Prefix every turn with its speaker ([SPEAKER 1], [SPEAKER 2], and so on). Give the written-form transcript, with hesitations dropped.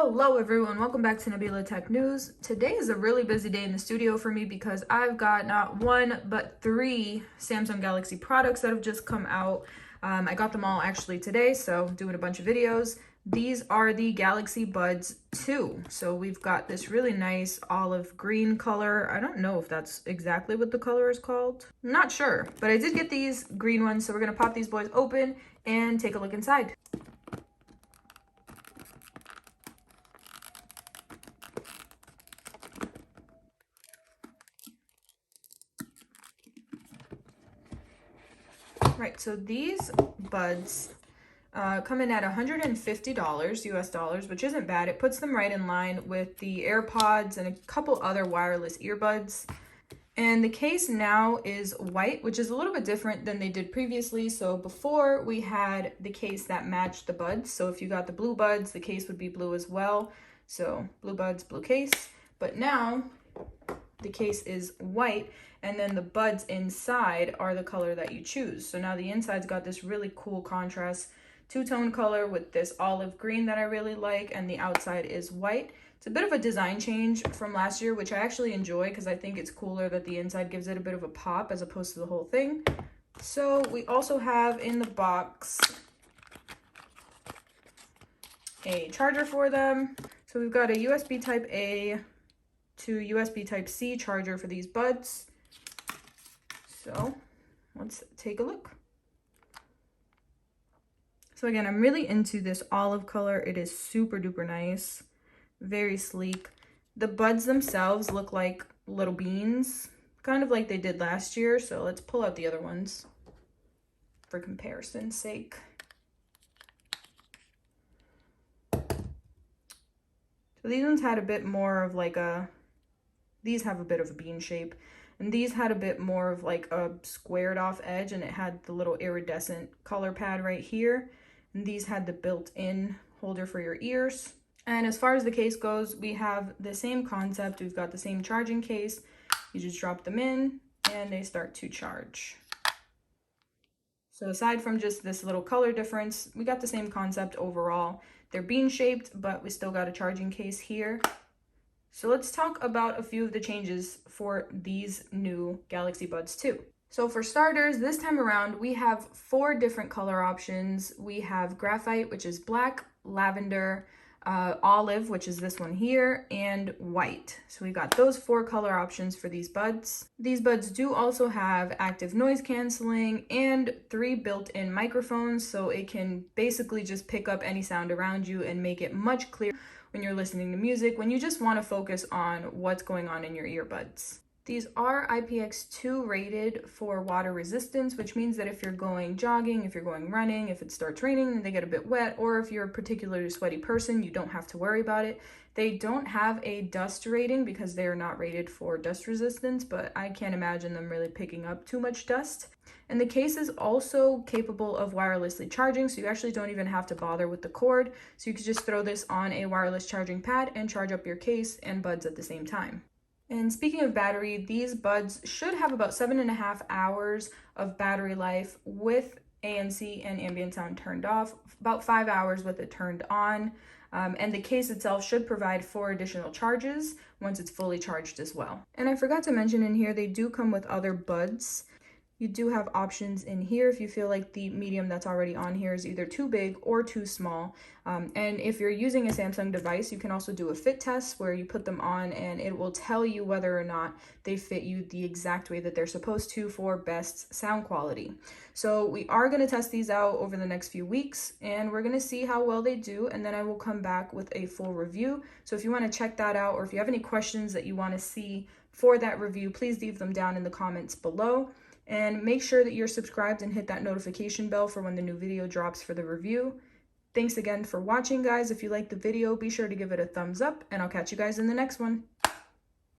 [SPEAKER 1] Hello everyone, welcome back to Nebula Tech News. Today is a really busy day in the studio for me because I've got not one but three Samsung Galaxy products that have just come out. I got them all actually today, so doing a bunch of videos. These are the Galaxy Buds 2. So we've got this really nice olive green color. I don't know if that's exactly what the color is called. I'm not sure, but I did get these green ones, so we're gonna pop these boys open and take a look inside. Right, so these buds come in at $150 US dollars, which isn't bad. It puts them right in line with the AirPods and a couple other wireless earbuds. And the case now is white, which is a little bit different than they did previously. So before we had the case that matched the buds. So if you got the blue buds, the case would be blue as well. So blue buds, blue case. But now the case is white, and then the buds inside are the color that you choose. So now the inside's got this really cool contrast two-tone color with this olive green that I really like, and the outside is white. It's a bit of a design change from last year, which I actually enjoy because I think it's cooler that the inside gives it a bit of a pop as opposed to the whole thing. So we also have in the box a charger for them. So we've got a USB type A to USB type C charger for these buds. So let's take a look. So again, I'm really into this olive color. It is super duper nice, very sleek. The buds themselves look like little beans, kind of like they did last year. So let's pull out the other ones for comparison's sake. So these ones had a bit more of like these have a bit of a bean shape, and these had a bit more of like a squared off edge, and it had the little iridescent color pad right here. And these had the built-in holder for your ears. And as far as the case goes, we have the same concept. We've got the same charging case. You just drop them in and they start to charge. So aside from just this little color difference, we got the same concept overall. They're bean shaped, but we still got a charging case here. So let's talk about a few of the changes for these new Galaxy Buds 2. So for starters, this time around, we have 4 different color options. We have graphite, which is black, lavender, olive, which is this one here, and white. So we've got those 4 color options for these buds. These buds do also have active noise canceling and 3 built-in microphones, so it can basically just pick up any sound around you and make it much clearer when you're listening to music, when you just want to focus on what's going on in your earbuds. These are IPX2 rated for water resistance, which means that if you're going jogging, if you're going running, if it starts raining and they get a bit wet, or if you're a particularly sweaty person, you don't have to worry about it. They don't have a dust rating because they're not rated for dust resistance, but I can't imagine them really picking up too much dust. And the case is also capable of wirelessly charging, so you actually don't even have to bother with the cord. So you could just throw this on a wireless charging pad and charge up your case and buds at the same time. And speaking of battery, these buds should have about 7.5 hours of battery life with ANC and ambient sound turned off, about 5 hours with it turned on. And the case itself should provide 4 additional charges once it's fully charged as well. And I forgot to mention in here, they do come with other buds. You do have options in here if you feel like the medium that's already on here is either too big or too small. And if you're using a Samsung device, you can also do a fit test where you put them on and it will tell you whether or not they fit you the exact way that they're supposed to for best sound quality. So we are going to test these out over the next few weeks and we're going to see how well they do, and then I will come back with a full review. So if you want to check that out, or if you have any questions that you want to see for that review, please leave them down in the comments below. And make sure that you're subscribed and hit that notification bell for when the new video drops for the review. Thanks again for watching, guys. If you liked the video, be sure to give it a thumbs up, and I'll catch you guys in the next one.